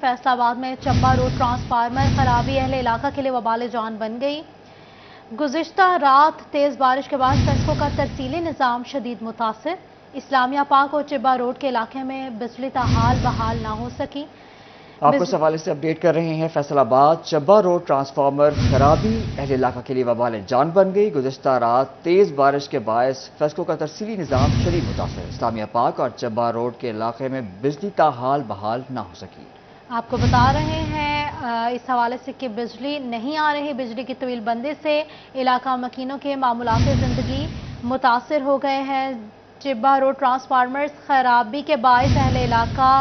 फैसलाबाद में चब्बा road transformer खराबी अहले इलाका के लिए वबाल जान बन गई। गुज़िश्ता रात तेज़ बारिश के बाद फेस्को का तरसीली निज़ाम शदीद मुतासिर। इस्लामिया पाक और चिब्बा रोड के इलाके में बिजली ताहाल बहाल ना हो सकी। आपको इस हवाले से अपडेट कर रहे हैं। फैसलाबाद चब्बा रोड ट्रांसफार्मर खराबी अहले इलाका के लिए वबाल जान बन गई। गुज़िश्ता रात तेज़ बारिश के बायस फेस्को का तरसीली निज़ाम शदीद मुतासिर। इस्लामिया पाक और चब्बा रोड के इलाके में बिजली ताहाल बहाल ना हो सकी। आपको बता रहे हैं इस हवाले से कि बिजली नहीं आ रही। बिजली की तवील बंदी से इलाका मकीनों के मामूलात ज़िंदगी मुतासिर हो गए हैं। चिब्बा रोड ट्रांसफार्मर्स खराबी के बायस अहले इलाका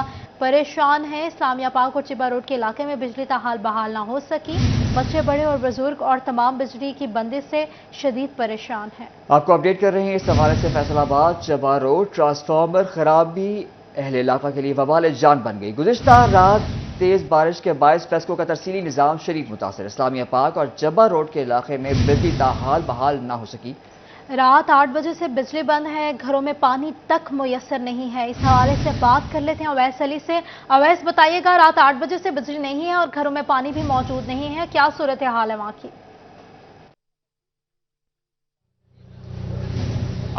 परेशान है। इस्लामिया पाक और चिब्बा रोड के इलाके में बिजली ताहाल बहाल ना हो सकी। बच्चे, बड़े और बुजुर्ग और तमाम बिजली की बंदी से शदीद परेशान हैं। आपको अपडेट कर रहे हैं इस हवाले से। फैसलाबाद चब्बा रोड ट्रांसफार्मर खराबी अहले इलाका के लिए वबाल जान बन गई। गुज़िश्ता रात तेज बारिश के बायस फेस्को का तरसीली निज़ाम शदीद मुतासिर। इस्लामिया पाक और चब्बा रोड के इलाके में बिजली ताहाल बहाल ना हो सकी। रात 8 बजे से बिजली बंद है। घरों में पानी तक मुयस्सर नहीं है। इस हवाले से बात कर लेते हैं अवैस अली से। अवैस, बताइएगा, रात 8 बजे से बिजली नहीं है और घरों में पानी भी मौजूद नहीं है, क्या सूरत हाल है वहाँ की?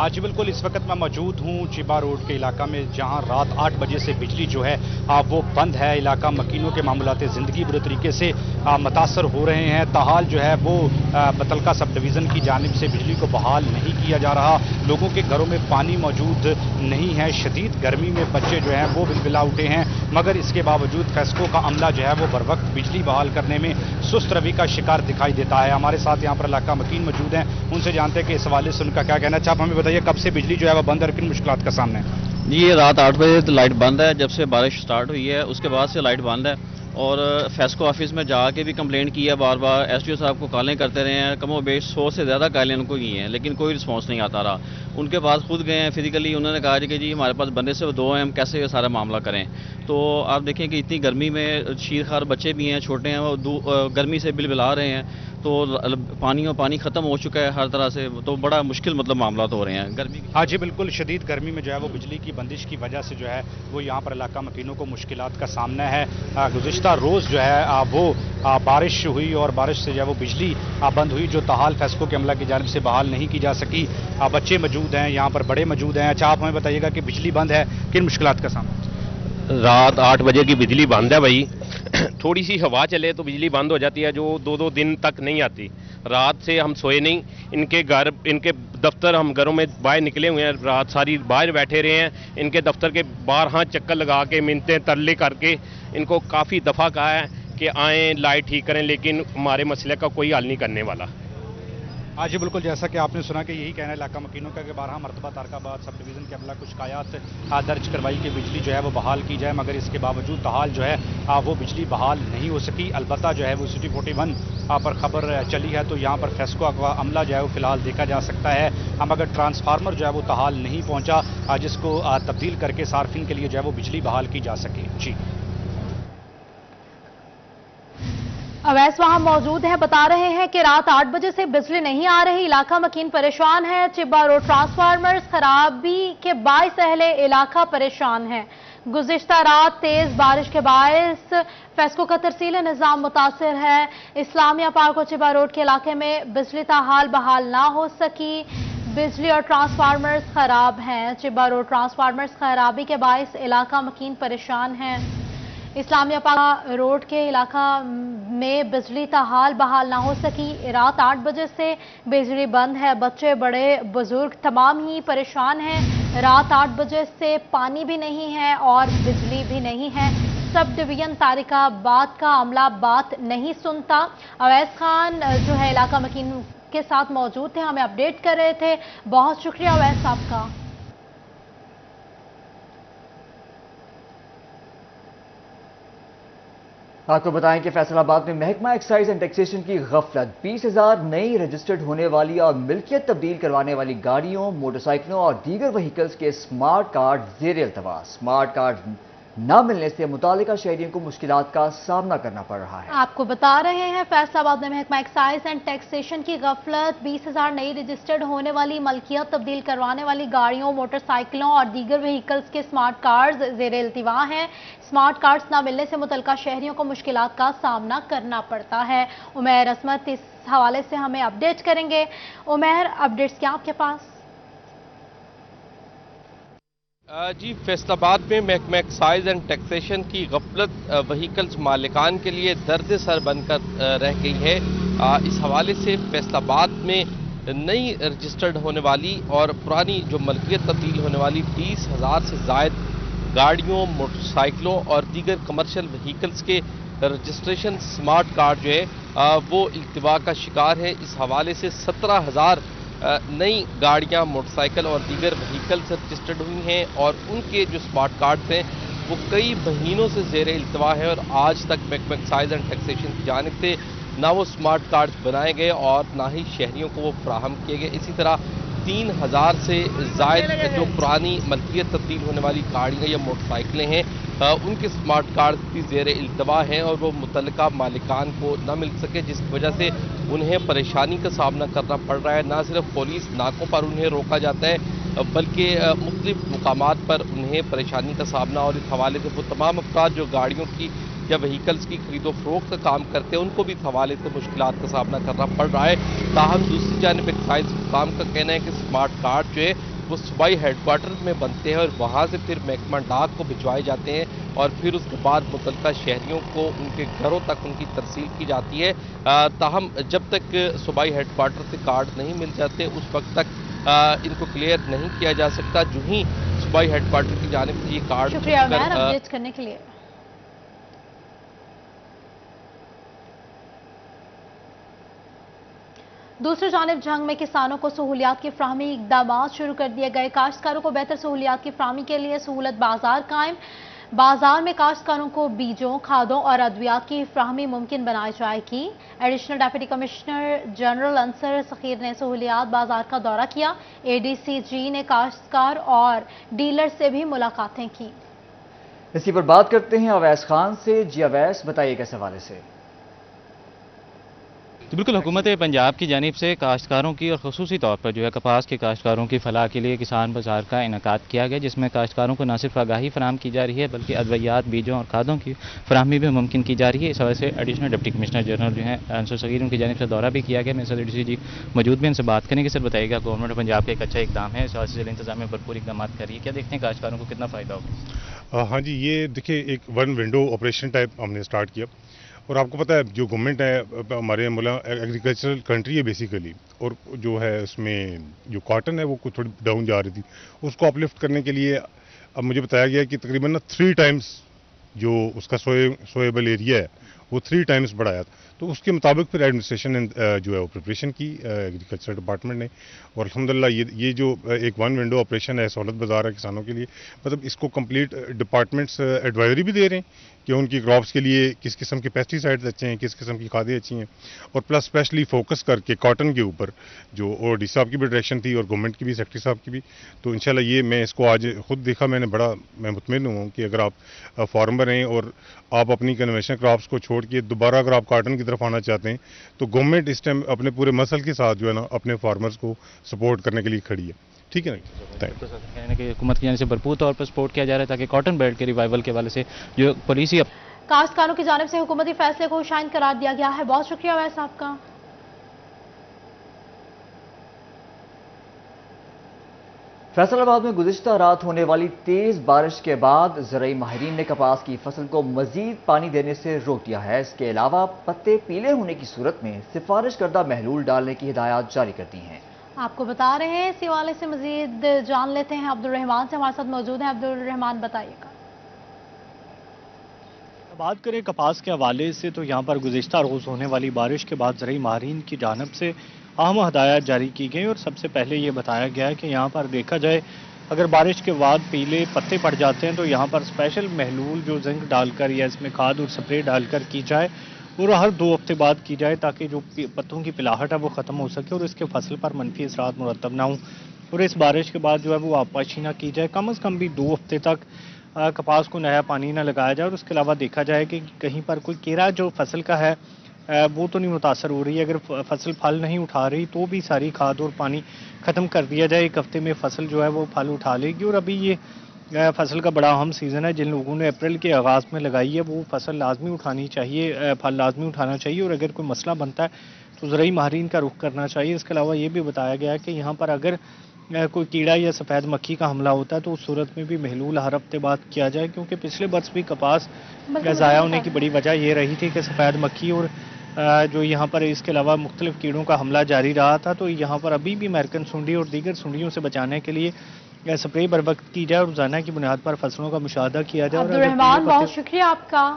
जी बिल्कुल, इस वक्त मैं मौजूद हूँ चिब्बा रोड के इलाका में, जहाँ रात 8 बजे से बिजली जो है वो बंद है। इलाका मकीनों के मामूलात ज़िंदगी बुरे तरीके से मुतासर हो रहे हैं। ताहाल जो है वो बतलका सब डिवीज़न की जानिब से बिजली को बहाल नहीं किया जा रहा। लोगों के घरों में पानी मौजूद नहीं है। शदीद गर्मी में बच्चे जो हैं वो बिलबिला उठे हैं, मगर इसके बावजूद फेस्को का अमला जो है वो बर वक्त बिजली बहाल करने में सुस्त रवि का शिकार दिखाई देता है। हमारे साथ यहाँ पर इलाका मकीन मौजूद हैं, उनसे जानते हैं कि इस हवाले से उनका क्या कहना है। आप हमें बताइए, कब से बिजली जो है वो बंद है और किन मुश्किलात का सामना है? ये रात 8 बजे तो लाइट बंद है। जब से बारिश स्टार्ट हुई है उसके बाद से लाइट बंद है। और फेस्को ऑफिस में जाके भी कंप्लेंट की है, बार बार एसडीओ साहब को कॉलें करते रहे हैं। कमो बेश 100 से ज़्यादा कॉलें उनको की हैं, लेकिन कोई रिस्पांस नहीं आता रहा। उनके पास खुद गए हैं फिजिकली, उन्होंने कहा कि जी हमारे पास बंदे से 2 हैं, हम कैसे ये सारा मामला करें। तो आप देखें कि इतनी गर्मी में शीरखार बच्चे भी हैं, छोटे हैं, वो गर्मी से बिलबिला रहे हैं। तो पानी ख़त्म हो चुका है हर तरह से, तो बड़ा मुश्किल मतलब मामला हो रहे हैं गर्मी। हाँ जी बिल्कुल, शदीद गर्मी में जो है वो बिजली की बंदिश की वजह से जो है वो यहाँ पर इलाका मकीनों को मुश्किलात का सामना है। गुज़िश्ता रोज़ जो है वो बारिश हुई और बारिश से जो है वो बिजली बंद हुई, जो ताहाल फेस्को के अमला की जानिब से बहाल नहीं की जा सकी। बच्चे मौजूद हैं यहाँ पर, बड़े मौजूद हैं। अच्छा, आप हमें बताइएगा कि बिजली बंद है, किन मुश्किलात का सामना? रात 8 बजे की बिजली बंद है भाई। थोड़ी सी हवा चले तो बिजली बंद हो जाती है, जो 2-2 दिन तक नहीं आती। रात से हम सोए नहीं, इनके घर, इनके दफ्तर, हम घरों में बाहर निकले हुए हैं, रात सारी बाहर बैठे रहे हैं। इनके दफ्तर के बाहर हाथ चक्कर लगा के, मिन्नतें तरले करके इनको काफ़ी दफ़ा कहा है कि आएँ लाइट ठीक करें, लेकिन हमारे मसले का कोई हल नहीं करने वाला। हाँ जी बिल्कुल, जैसा कि आपने सुना कि यही कहना है इलाका मकीनों का कि 12 मरतबा तारकाबाद सब डिवीज़न के अमला कुछ शिकायत दर्ज करवाई कि बिजली जो है वो बहाल की जाए, मगर इसके बावजूद ताहाल जो है वो बिजली बहाल नहीं हो सकी। अलबत्ता जो है वो सिटी 41 पर खबर चली है, तो यहाँ पर फेस्को का अमला जो है वो फिलहाल देखा जा सकता है, मगर ट्रांसफार्मर जो है वो ताहाल नहीं पहुँचा, जिसको तब्दील करके सार्फिन के लिए जो है वो बिजली बहाल की जा सके। जी अवैस वहां मौजूद हैं, बता रहे हैं कि रात 8 बजे से बिजली नहीं आ रही। इलाका मकीन परेशान है। चिब्बा रोड ट्रांसफार्मर्स खराबी के बायस अहले इलाका परेशान है। गुज़िश्ता रात तेज बारिश के बायस फेस्को का तरसील निज़ाम मुतासिर है। इस्लामिया पार्क और चिब्बा रोड के इलाके में बिजली ताहाल बहाल ना हो सकी। बिजली और ट्रांसफार्मर्स खराब हैं। चिब्बा रोड ट्रांसफार्मर्स खराबी के बायस इलाका मकीन परेशान है। इस्लामिया पाक रोड के इलाका में बिजली ताहाल बहाल ना हो सकी। रात 8 बजे से बिजली बंद है। बच्चे, बड़े, बुजुर्ग तमाम ही परेशान हैं। रात 8 बजे से पानी भी नहीं है और बिजली भी नहीं है। सब डिवीजन तारिकाबाद का अमला बात नहीं सुनता। अवैस खान जो है इलाका मकीन के साथ मौजूद थे, हमें अपडेट कर रहे थे। बहुत शुक्रिया अवैस साहब का। आपको बताएं कि फैसलाबाद में महकमा एक्साइज एंड टैक्सेशन की गफलत, 20,000 नई रजिस्टर्ड होने वाली और मिल्कियत तब्दील करवाने वाली गाड़ियों, मोटरसाइकिलों और दीगर व्हीकल्स के स्मार्ट कार्ड ज़ेर इल्तवा। स्मार्ट कार्ड نہ ملنے سے متعلقہ شہریوں کو مشکلات کا سامنا کرنا پڑ رہا ہے۔ آپ کو بتا رہے ہیں فیصل آباد میں محکمہ ایکسائز اینڈ ٹیکسیشن کی غفلت، 20,000 نئی رجسٹرڈ ہونے والی ملکیت تبدیل کروانے والی گاڑیوں، موٹر سائیکلوں اور دیگر وہیکلز کے سمارٹ کارڈز زیر التوا ہیں۔ سمارٹ کارڈز نہ ملنے سے متعلقہ شہریوں کو مشکلات کا سامنا کرنا پڑتا ہے۔ عمیر عصمت اس حوالے سے ہمیں اپڈیٹ کریں گے۔ عمیر، اپڈیٹس کیا آپ کے پاس؟ جی، فیصل آباد میں محکمہ ایکسائز اینڈ ٹیکسیشن کی غفلت وہیکلز مالکان کے لیے درد سر بن کر رہ گئی ہے۔ اس حوالے سے فیصل آباد میں نئی رجسٹرڈ ہونے والی اور پرانی جو ملکیت تبدیل ہونے والی 20,000 سے زائد گاڑیوں، موٹر سائیکلوں اور دیگر کمرشل وہیکلز کے رجسٹریشن سمارٹ کارڈ جو ہے وہ التوا کا شکار ہے۔ اس حوالے سے 17,000 نئی گاڑیاں، موٹر سائیکل اور دیگر وہیکلز رجسٹرڈ ہوئی ہیں اور ان کے جو سمارٹ کارڈز ہیں وہ کئی مہینوں سے زیر التوا ہے اور آج تک محکمہ ایکسائز اینڈ ٹیکسیشن کی جانب سے نہ وہ سمارٹ کارڈز بنائے گئے اور نہ ہی شہریوں کو وہ فراہم کیے گئے۔ اسی طرح 3,000 سے زائد جو پرانی ملکیت تبدیل ہونے والی گاڑیاں یا موٹر سائیکلیں ہیں ان کے سمارٹ کارڈ بھی زیر التوا ہیں اور وہ متعلقہ مالکان کو نہ مل سکے، جس کی وجہ سے انہیں پریشانی کا سامنا کرنا پڑ رہا ہے۔ نہ صرف پولیس ناکوں پر انہیں روکا جاتا ہے بلکہ مختلف مقامات پر انہیں پریشانی کا سامنا، اور اس حوالے سے وہ تمام افراد جو گاڑیوں کی یا وہیکلز کی خرید و فروخت کا کام کرتے ہیں ان کو بھی اس حوالے سے مشکلات کا سامنا کرنا پڑ رہا ہے۔ تاہم دوسری جانب ایکسائز حکام کا کہنا ہے کہ سمارٹ کارڈ جو ہے وہ صوبائی ہیڈ کوارٹر میں بنتے ہیں اور وہاں سے پھر محکمہ ڈاک کو بھجوائے جاتے ہیں اور پھر اس کے بعد متعلقہ شہریوں کو ان کے گھروں تک ان کی ترسیل کی جاتی ہے۔ تاہم جب تک صوبائی ہیڈ کوارٹر سے کارڈ نہیں مل جاتے اس وقت تک ان کو کلیئر نہیں کیا جا سکتا۔ جو ہی صوبائی ہیڈ کوارٹر کی جانب سے یہ کارڈ شکریہ عمیر اپڈیٹ کرنے کے لیے۔ دوسری جانب جنگ میں کسانوں کو سہولیات کی فراہمی اقدامات شروع کر دیے گئے۔ کاشتکاروں کو بہتر سہولیات کی فراہمی کے لیے سہولت بازار قائم۔ بازار میں کاشتکاروں کو بیجوں، کھادوں اور ادویات کی فراہمی ممکن بنائی جائے گی۔ Additional deputy commissioner general Ansar Sakhir نے سہولیات بازار کا دورہ کیا۔ اے ڈی سی جی نے کاشتکار اور ڈیلر سے بھی ملاقاتیں کی۔ اسی پر بات کرتے ہیں اویس خان سے۔ جی اویس، بتائیے کس حوالے سے؟ بالکل، حکومت پنجاب کی جانب سے کاشتکاروں کی اور خصوصی طور پر جو ہے کپاس کے کاشتکاروں کی فلاح کے لیے کسان بازار کا انعقاد کیا گیا، جس میں کاشتکاروں کو نہ صرف آگاہی فراہم کی جا رہی ہے بلکہ ادویات، بیجوں اور کھادوں کی فراہمی بھی ممکن کی جا رہی ہے۔ اس حوالے سے ایڈیشنل ڈپٹی کمشنر جنرل جو ہیں انصر صغیر ان کی جانب سے دورہ بھی کیا گیا۔ میرے ساتھ ڈی سی جی موجود بھی ان سے بات کریں گے۔ سر بتائیے گا، گورنمنٹ آف پنجاب کا ایک اچھا اقدام ہے، اس حوالے سے ضلع انتظامیہ میں بھرپور اقدامات کر رہی ہے، کیا دیکھتے ہیں کاشتکاروں کو کتنا فائدہ ہوگا؟ ہاں جی، یہ دیکھیں ایک ون ونڈو آپریشن ٹائپ ہم نے اسٹارٹ کیا اور آپ کو پتہ ہے جو گورنمنٹ ہے ہمارے ملک ایگریکلچرل کنٹری ہے بیسیکلی، اور جو ہے اس میں جو کاٹن ہے وہ تھوڑی ڈاؤن جا رہی تھی، اس کو اپلفٹ کرنے کے لیے اب مجھے بتایا گیا کہ تقریباً 3 ٹائمز جو اس کا سویبل ایریا ہے وہ 3 ٹائمز بڑھایا تھا۔ تو اس کے مطابق پھر ایڈمنسٹریشن نے جو ہے وہ پریپریشن کی ایگریکلچر ڈپارٹمنٹ نے، اور الحمدللہ یہ جو ایک ون ونڈو آپریشن ہے، سہولت بازار ہے کسانوں کے لیے، مطلب اس کو کمپلیٹ ڈپارٹمنٹس ایڈوائزری بھی دے رہے ہیں کہ ان کی کراپس کے لیے کس قسم کے پیسٹی سائڈز اچھے ہیں، کس قسم کی کھادیں اچھی ہیں، اور پلس اسپیشلی فوکس کر کے کاٹن کے اوپر جو اور ڈی صاحب کی بھی ڈائریکشن تھی اور گورنمنٹ کی بھی، سیکٹری صاحب کی بھی۔ تو انشاءاللہ یہ میں اس کو آج خود دیکھا، میں مطمئن ہوں کہ اگر آپ فارمر ہیں اور آپ اپنی کنونشنل کراپس کو چھوڑ کے دوبارہ اگر آپ کاٹن کی طرف آنا چاہتے ہیں تو گورنمنٹ اس ٹائم اپنے پورے مسل کے ساتھ جو ہے نا اپنے فارمرز کو سپورٹ کرنے کے لیے کھڑی ہے۔ ٹھیک ہے نا، کہ حکومت کی جانب سے بھرپور طور پر سپورٹ کیا جا رہا ہے تاکہ کاٹن بیلٹ کے ریوائول کے حوالے سے جو پالیسی کاشتکاروں کی جانب سے حکومتی فیصلے کو شائن قرار دیا گیا ہے۔ بہت شکریہ اویس صاحب کا۔ فیصل آباد میں گزشتہ رات ہونے والی تیز بارش کے بعد زرعی ماہرین نے کپاس کی فصل کو مزید پانی دینے سے روک دیا ہے۔ اس کے علاوہ پتے پیلے ہونے کی صورت میں سفارش کردہ محلول ڈالنے کی ہدایات جاری کر دی ہیں۔ آپ کو بتا رہے ہیں، اس حوالے سے مزید جان لیتے ہیں عبدالرحمان سے، ہمارے ساتھ موجود ہیں۔ عبدالرحمان، بتائیے گا۔ بات کریں کپاس کے حوالے سے تو یہاں پر گزشتہ روز ہونے والی بارش کے بعد زرعی ماہرین کی جانب سے اہم ہدایات جاری کی گئی، اور سب سے پہلے یہ بتایا گیا ہے کہ یہاں پر دیکھا جائے اگر بارش کے بعد پیلے پتے پڑ جاتے ہیں تو یہاں پر اسپیشل محلول جو زنک ڈال کر یا اس میں کھاد اور سپرے ڈال کر کی جائے، اور ہر 2 ہفتے بعد کی جائے تاکہ جو پتوں کی پلاہٹ ہے وہ ختم ہو سکے اور اس کے فصل پر منفی اثرات مرتب نہ ہوں، اور اس بارش کے بعد جو ہے وہ آبپاشی نہ کی جائے۔ کم از کم بھی 2 ہفتے تک कपास को नया पानी ना लगाया जाए और उसके अलावा देखा जाए कि कहीं पर कोई कीड़ा जो फसल का है वो तो नहीं मुतासर हो रही है। अगर फसल फल नहीं उठा रही तो भी सारी खाद और पानी ख़त्म कर दिया जाए, एक हफ्ते में फसल जो है वो फल उठा लेगी। और अभी ये फसल का बड़ा अहम सीज़न है, जिन लोगों ने अप्रैल के आगाज़ में लगाई है वो फसल लाजमी उठानी चाहिए, फल लाजमी उठाना चाहिए। और अगर कोई मसला बनता है तो ज़रूरी माहिरीन का रुख करना चाहिए। इसके अलावा ये भी बताया गया है कि यहाँ पर अगर कोई कीड़ा या सफ़ेद मक्खी का हमला होता है तो उस सूरत में भी महलूल हर हफ्ते बाद किया जाए, क्योंकि पिछले बरस भी कपास ज़ाया होने की बड़ी वजह ये रही थी कि सफ़ेद मक्खी और जो यहाँ पर इसके अलावा मुख्तलिफ कीड़ों का हमला जारी रहा था। तो यहाँ पर अभी भी अमेरिकन सुंडी और दीगर सुंडियों से बचाने के लिए स्प्रे बर वक्त की जाए और रोजाना की बुनियाद पर फसलों का मुशाहदा किया जाए। अब्दुल रहमान, बहुत शुक्रिया आपका।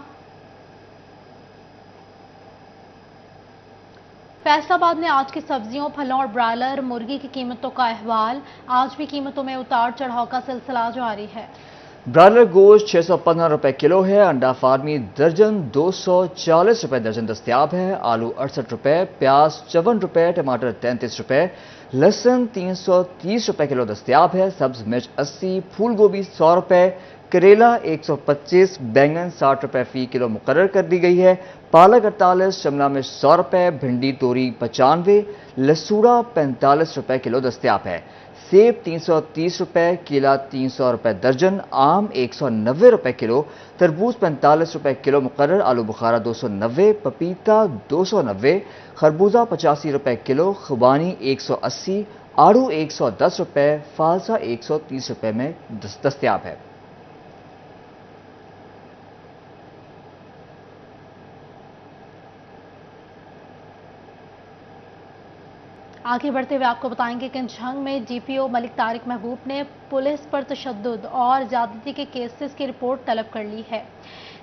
फैसलाबाद में आज की सब्जियों, फलों और ब्रायलर मुर्गी की कीमतों का अहवाल। आज भी कीमतों में उतार चढ़ाव का सिलसिला जारी है। ब्रायलर गोश्त 615 रुपए किलो है, अंडा फार्मी दर्जन 240 रुपए दर्जन दस्तियाब है, आलू 68 रुपए, प्याज 54 रुपए, टमाटर 33 रुपए, लहसुन 330 रुपए किलो दस्तियाब है, सब्ज मिर्च 80, फूल गोभी 100 रुपए, करेला 125, बैंगन 60 रुपए फी किलो मुकर्रर कर दी गई है, पालक 48, शिमला मिर्च 100 रुपए, भिंडी तोरी 95, लसूड़ा 45 रुपए किलो दस्तियाब है, सेब 330 रुपए, केला 300 रुपए दर्जन, आम 190 रुपए किलो, तरबूज 45 रुपए किलो मुकर्रर, आलू बुखारा 290, पपीता 290, खरबूजा 85 रुपए किलो, खुबानी 180, आड़ू 110 रुपए, फालसा 130 रुपए में दस्तियाब है। आगे बढ़ते हुए आपको बताएंगे कि झंग में डीपीओ मलिक तारिक महबूब ने पुलिस पर तशद्दुद और ज्यादती के केसेस की रिपोर्ट तलब कर ली है।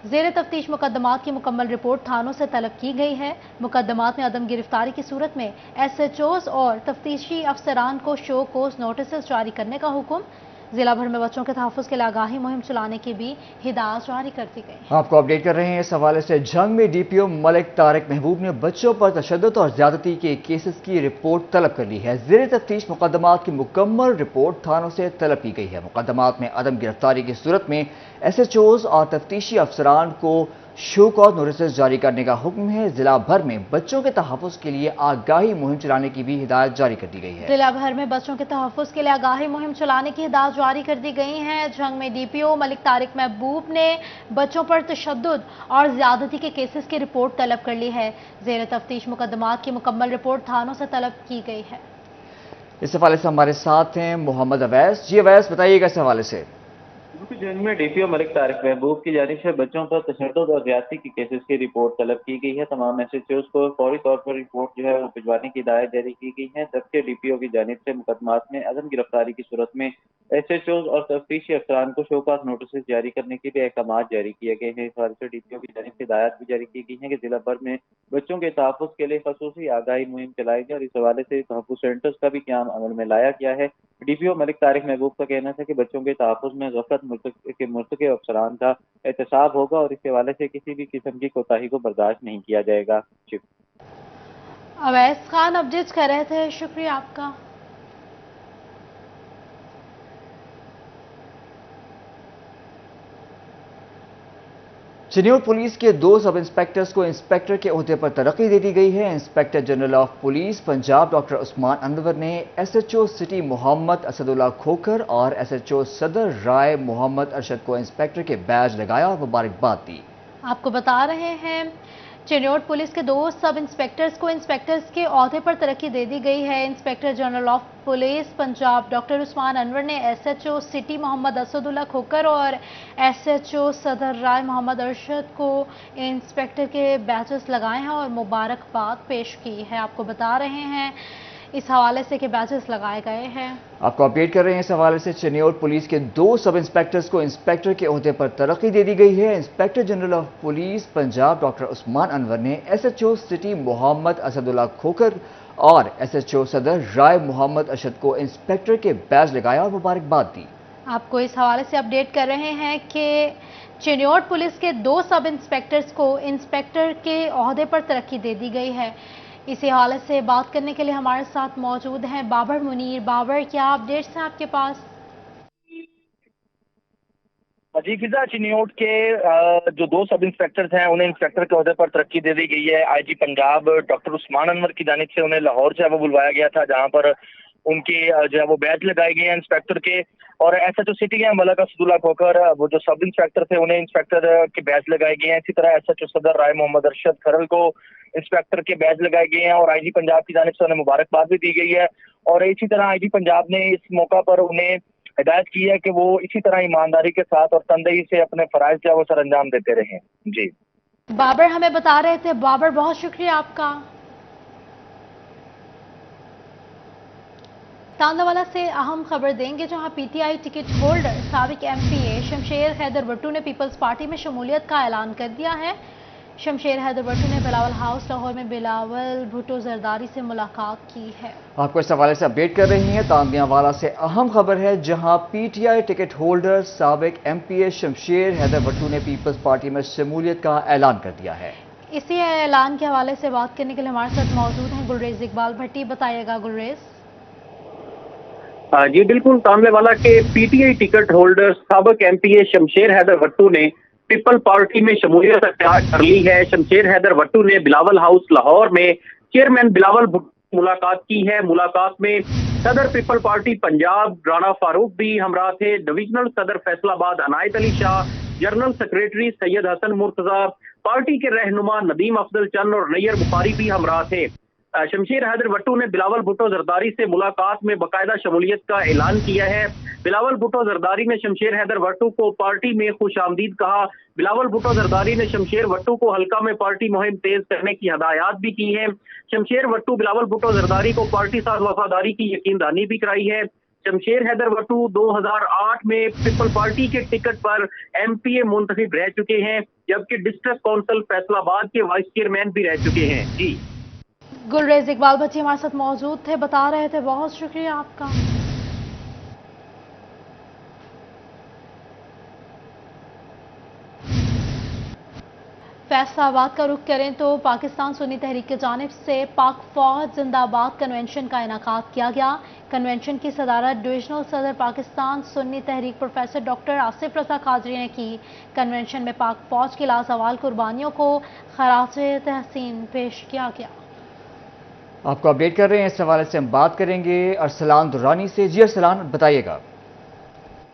ज़ेर तफ्तीश मुकदमात की मुकम्मल रिपोर्ट थानों से तलब की गई है। मुकदमात में अदम गिरफ्तारी की सूरत में SHOs और तफ्तीशी अफसरान को शो कोस नोटिस जारी करने का हुक्म। जिला भर में बच्चों के तहफ़्फ़ुज़ के लिए आगाही मुहिम चलाने की भी हिदायत जारी कर दी गई। आपको अपडेट कर रहे हैं इस हवाले से। झंग में डीपीओ मलिक तारिक महबूब ने बच्चों पर तशद्दुद और ज्यादती के केसेस की रिपोर्ट तलब कर ली है। ज़ेर तफ्तीश मुकदमात की मुकम्मल रिपोर्ट थानों से तलब की गई है। मुकदमात में अदम गिरफ्तारी की सूरत में SHOs और तफ्तीशी अफसरान को शो कॉज नोटिस जारी करने का हुक्म है। जिला भर में बच्चों के तहफ़्फ़ुज़ के लिए आगाही मुहिम चलाने की भी हिदायत जारी कर दी गई है। जिला भर में बच्चों के तहफ़्फ़ुज़ के लिए आगाही मुहिम चलाने की हिदायत जारी कर दी गई है। झंग में डीपीओ मलिक तारिक महबूब ने बच्चों पर तशद्दुद और ज्यादती के केसेस की रिपोर्ट तलब कर ली है। ज़ेर तफ्तीश मुकदमात की मुकम्मल रिपोर्ट थानों से तलब की गई है। इस हवाले से हमारे साथ हैं मोहम्मद अवैस। जी अवैस, बताइएगा इस हवाले से। झंग में डीपीओ मलिक तारिक महबूब की जानिब से बच्चों पर तशद्दुद और ज्यादती की केसेस की रिपोर्ट तलब की गई है। तमाम SHOs को फौरी तौर पर रिपोर्ट जो है वो भिजवाने की हिदायत जारी की गई है। जबकि डीपीओ की जानिब से मुकदमात में अदम गिरफ्तारी की सूरत में SHOs और तफ्तीशी अफसरान को शोकास नोटिस जारी करने के भी अहकाम जारी किए गए हैं। इस हवाले से डीपीओ की जानिब से हिदायत भी जारी की गई है कि जिला भर में बच्चों के तहफ़्फ़ुज़ के लिए खसूसी आगाही मुहिम चलाई गई और इस हवाले से तहफ़्फ़ुज़ सेंटर्स का भी क़याम अमल में लाया गया है। डीपीओ मलिक तारिक महबूब का कहना था कि बच्चों के तहफ़्फ़ुज़ में गफलत के मुर्तकिब अफसरान का एहतसाब होगा और इस हवाले से किसी भी किस्म की कोताही को बर्दाश्त नहीं किया जाएगा। अवैस खान अपडेट कर रहे थे, शुक्रिया आपका। चिन्योट पुलिस के 2 सब इंस्पेक्टर्स को इंस्पेक्टर के ओहदे पर तरक्की दे दी गई है। Inspector general of police Punjab doctor Usman Anwar ने SHO सिटी मोहम्मद असदुल्ला खोखर और SHO सदर राय मोहम्मद अरशद को इंस्पेक्टर के बैज लगाया और मुबारकबाद दी। आपको बता रहे हैं चिन्योट पुलिस के 2 सब इंस्पेक्टर्स को इंस्पेक्टर्स के ओहदे पर तरक्की दे दी गई है। Inspector general of police Punjab doctor Usman Anwar ने SHO सिटी मोहम्मद असदुल्ला खोकर और SHO सदर राय मोहम्मद अरशद को इंस्पेक्टर के बैचेस लगाए हैं और मुबारकबाद पेश की है। आपको बता रहे हैं इस हवाले से कि बैचेस लगाए गए हैं। आपको अपडेट कर रहे हैं इस हवाले से। चिन्योट पुलिस के 2 सब इंस्पेक्टर्स को इंस्पेक्टर के ओहदे पर तरक्की दे दी गई है। Inspector general of police Punjab doctor Usman Anwar ने SHO सिटी मोहम्मद असदुल्ला खोकर और SHO सदर राय मोहम्मद अरशद को इंस्पेक्टर के बैज लगाया और मुबारकबाद दी। आपको इस हवाले से अपडेट कर रहे हैं कि चिन्योट पुलिस के 2 सब इंस्पेक्टर्स को इंस्पेक्टर के ओहदे पर तरक्की दे दी गई है। इसी हवाले से बात करने के लिए हमारे साथ मौजूद हैं बाबर मुनीर। बाबर, क्या अपडेट्स हैं आपके पास? जी फिजा, चिन्योट के जो 2 सब इंस्पेक्टर्स हैं उन्हें इंस्पेक्टर के ओहदे पर तरक्की दे दी गई है। आईजी पंजाब डॉक्टर उस्मान अनवर की जानिब से उन्हें लाहौर से वो बुलवाया गया था, जहां पर उनके जो है वो बैच लगाए गए हैं इंस्पेक्टर के। और एसएचओ सिटी है मलक असदुल्ला खोखर, वो जो सब इंस्पेक्टर थे उन्हें इंस्पेक्टर के बैच लगाए गए हैं। इसी तरह एसएचओ सदर राय मोहम्मद अरशद खरल को इंस्पेक्टर के बैच लगाए गए हैं और आईजी पंजाब की जानिब से उन्हें मुबारकबाद भी दी गई है। और इसी तरह आईजी पंजाब ने इस मौका पर उन्हें हिदायत की है कि वो इसी तरह ईमानदारी के साथ और तनदेही से अपने फराइज जो है वो सर अंजाम देते रहे। जी बाबर हमें बता रहे थे। बाबर, बहुत शुक्रिया आपका। तांदावाला से अहम खबर देंगे, जहां पीटीआई टिकट होल्डर साबिक एमपीए शमशेर हैदर भट्टू ने पीपल्स पार्टी में शमूलियत का ऐलान कर दिया है। शमशेर हैदर भट्टू ने बिलावल हाउस लाहौर में बिलावल भुट्टो जरदारी से मुलाकात की है। आपको इस हवाले से अपडेट कर रही हैं तांदियावाला से अहम खबर है, जहां पीटीआई टिकट होल्डर साबिक एमपीए शमशेर हैदर भट्टू ने पीपल्स पार्टी में शमूलियत का ऐलान कर दिया है। इसी ऐलान के हवाले से बात करने के लिए हमारे साथ मौजूद हैं गुलरेज इकबाल भट्टी। बताइएगा गुलरेज। जी बिल्कुल, तांदलेवाला के पीटीआई टिकट होल्डर साबिक एमपीए शमशेर हैदर भट्टू ने पीपल पार्टी में शमूलियत अख्तियार कर ली है। शमशेर हैदर भट्टू ने बिलावल हाउस लाहौर में चेयरमैन बिलावल भुट्टो से मुलाकात की है। मुलाकात में सदर पीपल पार्टी पंजाब राणा फारूक भी हमरा थे, डिविजनल सदर Faisalabad Inayat Ali Shah, general secretary Syed Hassan Murtaza, party के रहनुमा नदीम अफजल चंद और नैयर बुखारी भी हमरा थे। शमशेर हैदर भट्टू ने बिलावल भुट्टो जरदारी से मुलाकात में बाकायदा शमूलियत का ऐलान किया है। बिलावल भुट्टो जरदारी ने शमशेर हैदर भट्टू को पार्टी में खुश आमदीद कहा। बिलावल भुट्टो जरदारी ने शमशेर भट्टू को हल्का में पार्टी मुहिम तेज करने की हदायत भी की है। शमशेर भट्टू बिलावल भुट्टो जरदारी को पार्टी साथ वफादारी की यकीनदानी भी कराई है। शमशेर हैदर भट्टू 2008 में पीपल पार्टी के टिकट पर एमपीए मुंतखब रह चुके हैं, जबकि डिस्ट्रिक्ट काउंसिल फैसलाबाद के वाइस चेयरमैन भी रह चुके हैं। जी गुलरेज इकबाल भट्टी हमारे साथ मौजूद थे, बता रहे थे। बहुत शुक्रिया आपका। फैसलाबाद का रुख करें तो पाकिस्तान सुन्नी तहरीक की जानिब से पाक फौज जिंदाबाद कन्वेंशन का इनेकाद किया गया। कन्वेंशन की सदारत डिविजनल सदर पाकिस्तान सुन्नी तहरीक प्रोफेसर डॉक्टर आसिफ रजा कादरी ने की। कन्वेंशन में पाक फौज की लाजवाल कुर्बानियों को खराज तहसीन पेश किया गया। आपको अपडेट कर रहे हैं, इस हवाले से हम बात करेंगे अरसलान दुरानी से। जी अरसलान, बताइएगा।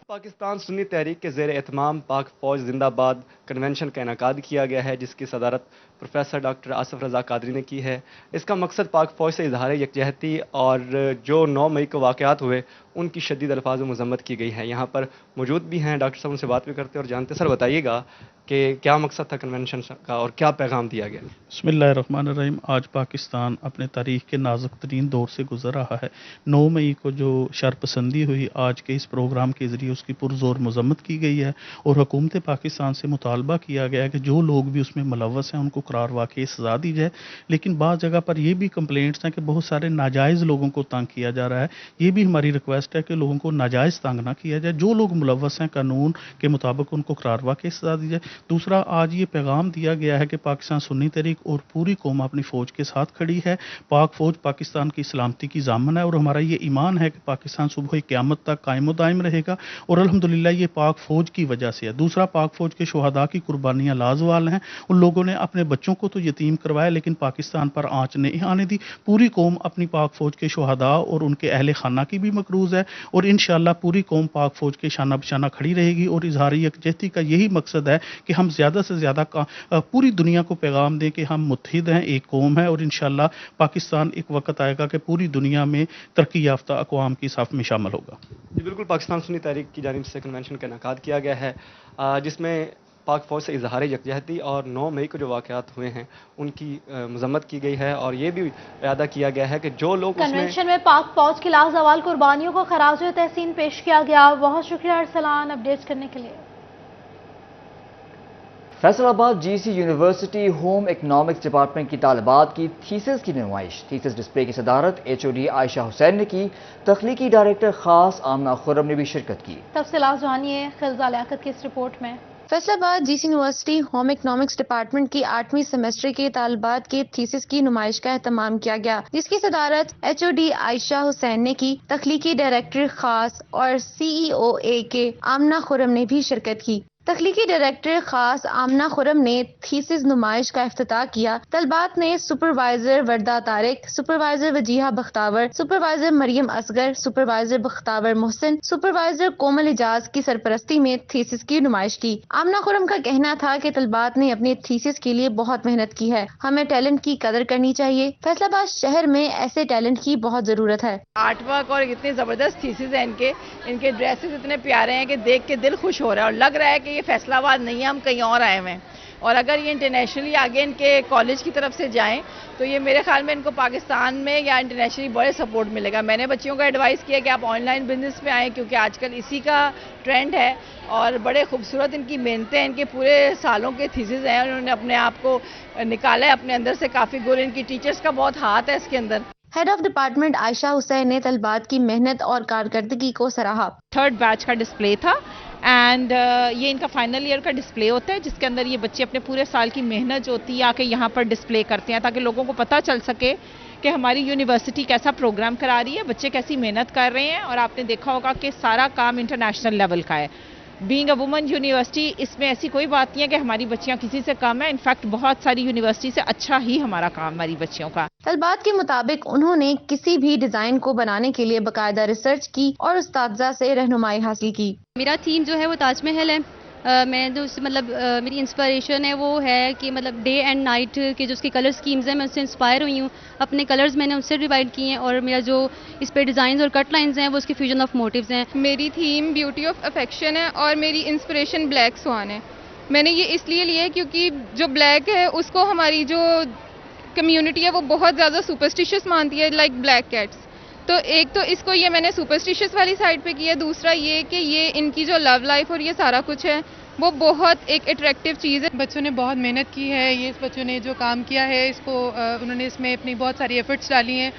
पाकिस्तान सुन्नी तहरीक के ज़ेर एहतमाम पाक फौज जिंदाबाद कन्वेंशन का इनेकाद किया गया है, जिसकी सदारत प्रोफेसर डॉक्टर आसिफ रजा कादरी ने की है। इसका मकसद पाक फौज से इजहार यकजहती और जो 9 मई को वाक़यात हुए उनकी शदीद अल्फाज में मज़म्मत की गई है। यहाँ पर मौजूद भी हैं डॉक्टर साहब, उनसे बात भी करते हैं और जानते। सर बताइएगा कि क्या मकसद था कन्वेंशन का और क्या पैगाम दिया गया। बिस्मिल्लाहिर्रहमानिर्रहीम। आज पाकिस्तान अपने तारीख के नाजुक तरीन दौर से गुजर रहा है। 9 मई को जो शरपसंदी हुई, आज के इस प्रोग्राम के ज़रिए उसकी पुरजोर मज़म्मत की गई है और हुकूमत पाकिस्तान से मुतालबा किया गया है कि जो लोग भी उसमें मुलव्वस हैं उनको करार वाक़ई सज़ा दी जाए। लेकिन बाज़ जगह पर ये भी कंप्लेंट्स हैं कि बहुत सारे नाजायज़ लोगों को तंग किया जा रहा है। ये भी हमारी रिक्वेस्ट है कि लोगों को नाजायज़ तंग ना किया जाए। जो लोग मुलव्वस हैं कानून के मुताबिक उनको करार वाक़ई सज़ा दी जाए। दूसरा, आज ये पैगाम दिया गया है कि पाकिस्तान सुन्नी तहरीक और पूरी कौम अपनी फ़ौज के साथ खड़ी है। पाक फ़ौज पाकिस्तान की सलामती की ज़ामन है और हमारा ये ईमान है कि पाकिस्तान सुबह क़यामत तक कायम व दायम रहेगा और अल्हम्दुलिल्लाह ये पाक फ़ौज की वजह से है। दूसरा, पाक फ़ौज के शुहदा की कुर्बानियाँ लाजवाल हैं। उन लोगों ने अपने बच्चों को तो यतीम करवाया, लेकिन पाकिस्तान पर आँच नहीं आने दी। पूरी कौम अपनी पाक फ़ौज के शुहदा और उनके अहले खाना की भी मकरूज़ है और इंशाअल्लाह पूरी कौम पाक फ़ौज के शाना बशाना खड़ी रहेगी। और इजहार यकजहती का यही मकसद है कि हम ज़्यादा से ज़्यादा पूरी दुनिया को पैगाम दें कि हम मुत्तहिद हैं, एक कौम है और इंशाअल्लाह पाकिस्तान एक वक्त आएगा कि पूरी दुनिया में तरक्की याफ्ता अक़वाम की साफ में शामिल होगा। जी बिल्कुल, पाकिस्तान सुन्नी तहरीक की जानिब से कन्वेंशन का इनेकाद किया गया है, जिसमें पाक फौज से इजहार यकजहती और 9 मई को जो वाक़यात हुए हैं उनकी मज़म्मत की गई है और ये भी वादा किया गया है कि जो लोग कन्वेंशन में पाक फौज की लाजवाल कुर्बानियों को खराज तहसीन पेश किया गया। बहुत शुक्रिया अरसलान अपडेट करने के लिए। Faisalabad GC university home economics department की तालिबात की थीसिस की नुमाइश, थीसिस डिस्प्ले की सदारत HOD आयशा हुसैन ने की। तख्लीकी डायरेक्टर खास आमना खुर्रम ने भी शिरकत की। तफसीलात जानिए खिलजा लियाकत की इस रिपोर्ट में। Faisalabad GC university home economics department की 8वीं सेमेस्टर के तालिबात के थीसिस की नुमाइश का एहतमाम किया गया, जिसकी सदारत HOD आयशा हुसैन ने की। तख्लीकी डायरेक्टर खास और CEO के आमना खुर्रम ने भी शिरकत की। تخلیقی ڈائریکٹر خاص آمنہ خرم نے تھیسس نمائش کا افتتاح کیا۔ طلبات نے سپروائزر وردہ طارق، سپروائزر وجیہہ بختاور، سپروائزر مریم اصغر، سپروائزر بختاور محسن، سپروائزر کومل اجاز کی سرپرستی میں تھیسس کی نمائش کی۔ آمنہ خرم کا کہنا تھا کہ طلبات نے اپنے تھیسس کے لیے بہت محنت کی ہے، ہمیں ٹیلنٹ کی قدر کرنی چاہیے۔ فیصل آباد شہر میں ایسے ٹیلنٹ کی بہت ضرورت ہے۔ آرٹ ورک اور اتنے زبردست تھیسس ہیں ان کے ڈریسز اتنے پیارے ہیں کہ دیکھ کے دل خوش ہو رہا ہے اور لگ رہا ہے کہ یہ فیصل آباد نہیں ہے، ہم کہیں اور آئے ہوئے ہیں۔ اور اگر یہ انٹرنیشنلی آگے ان کے کالج کی طرف سے جائیں تو یہ میرے خیال میں ان کو پاکستان میں یا انٹرنیشنلی بڑے سپورٹ ملے گا۔ میں نے بچیوں کو ایڈوائز کیا کہ آپ آن لائن بزنس پہ آئیں کیونکہ آج کل اسی کا ٹرینڈ ہے اور بڑے خوبصورت ان کی محنتیں ہیں، ان کے پورے سالوں کے تھیسس ہیں، انہوں نے اپنے آپ کو نکالا ہے اپنے اندر سے کافی گل، ان کی ٹیچرز کا بہت ہاتھ ہے اس کے اندر۔ ہیڈ آف ڈپارٹمنٹ عائشہ حسین نے طلبات کی محنت اور کارکردگی کو سراہا۔ 3rd بیچ کا ڈسپلے تھا اینڈ یہ ان کا فائنل ایئر کا ڈسپلے ہوتا ہے جس کے اندر یہ بچے اپنے پورے سال کی محنت جو ہوتی ہے آ کے یہاں پر ڈسپلے کرتے ہیں تاکہ لوگوں کو پتہ چل سکے کہ ہماری یونیورسٹی کیسا پروگرام کرا رہی ہے، بچے کیسی محنت کر رہے ہیں۔ اور آپ نے دیکھا ہوگا کہ سارا کام انٹرنیشنل لیول کا ہے۔ بینگ اے وومن یونیورسٹی اس میں ایسی کوئی بات نہیں ہے کہ ہماری بچیاں کسی سے کم ہیں، انفیکٹ بہت ساری یونیورسٹی سے اچھا ہی ہمارا کام ہماری بچیوں کا۔ طلبات کے مطابق انہوں نے کسی بھی ڈیزائن کو بنانے کے لیے باقاعدہ ریسرچ کی اور اساتذہ سے رہنمائی حاصل کی۔ میرا تھیم جو ہے وہ تاج محل ہے۔ میں جو میری انسپریشن ہے وہ ہے کہ ڈے اینڈ نائٹ کے جو اس کی کلر اسکیمز ہیں میں اس سے انسپائر ہوئی ہوں، اپنے کلرز میں نے اس سے ڈیوائڈ کیے ہیں اور میرا جو اس پہ ڈیزائنز اور کٹ لائنز ہیں وہ اس کی فیوژن آف موٹیوز ہیں۔ میری تھیم بیوٹی آف افیکشن ہے اور میری انسپریشن بلیک سوان ہے۔ میں نے یہ اس لیے لیا ہے کیونکہ جو بلیک ہے اس کو ہماری جو کمیونٹی ہے وہ بہت زیادہ سپرسٹیشس مانتی ہے، لائک بلیک کیٹس۔ تو ایک تو اس کو یہ میں نے سپرسٹیشس والی سائڈ پہ کیا، دوسرا یہ کہ یہ ان کی جو لو لائف اور یہ سارا کچھ ہے وہ بہت ایک اٹریکٹیو چیز ہے۔ بچوں نے بہت محنت کی ہے، یہ بچوں نے جو کام کیا ہے اس کو انہوں نے اس میں اپنی بہت ساری ایفرٹس ڈالی ہیں۔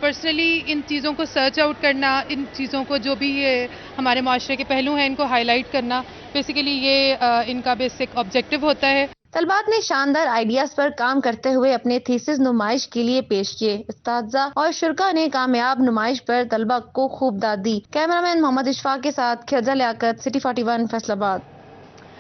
پرسنلی ان چیزوں کو سرچ آؤٹ کرنا، ان چیزوں کو جو بھی یہ ہمارے معاشرے کے پہلو ہیں ان کو ہائی لائٹ کرنا، بیسیکلی یہ ان کا بیسک آبجیکٹو ہوتا ہے۔ طلبات نے شاندار آئیڈیاز پر کام کرتے ہوئے اپنے تھیسس نمائش کے لیے پیش کیے۔ اساتذہ اور شرکاء نے کامیاب نمائش پر طلبہ کو خوب داد دی۔ کیمرہ مین محمد اشفاق کے ساتھ خرزہ لیاقت، سٹی 41 فیصل آباد۔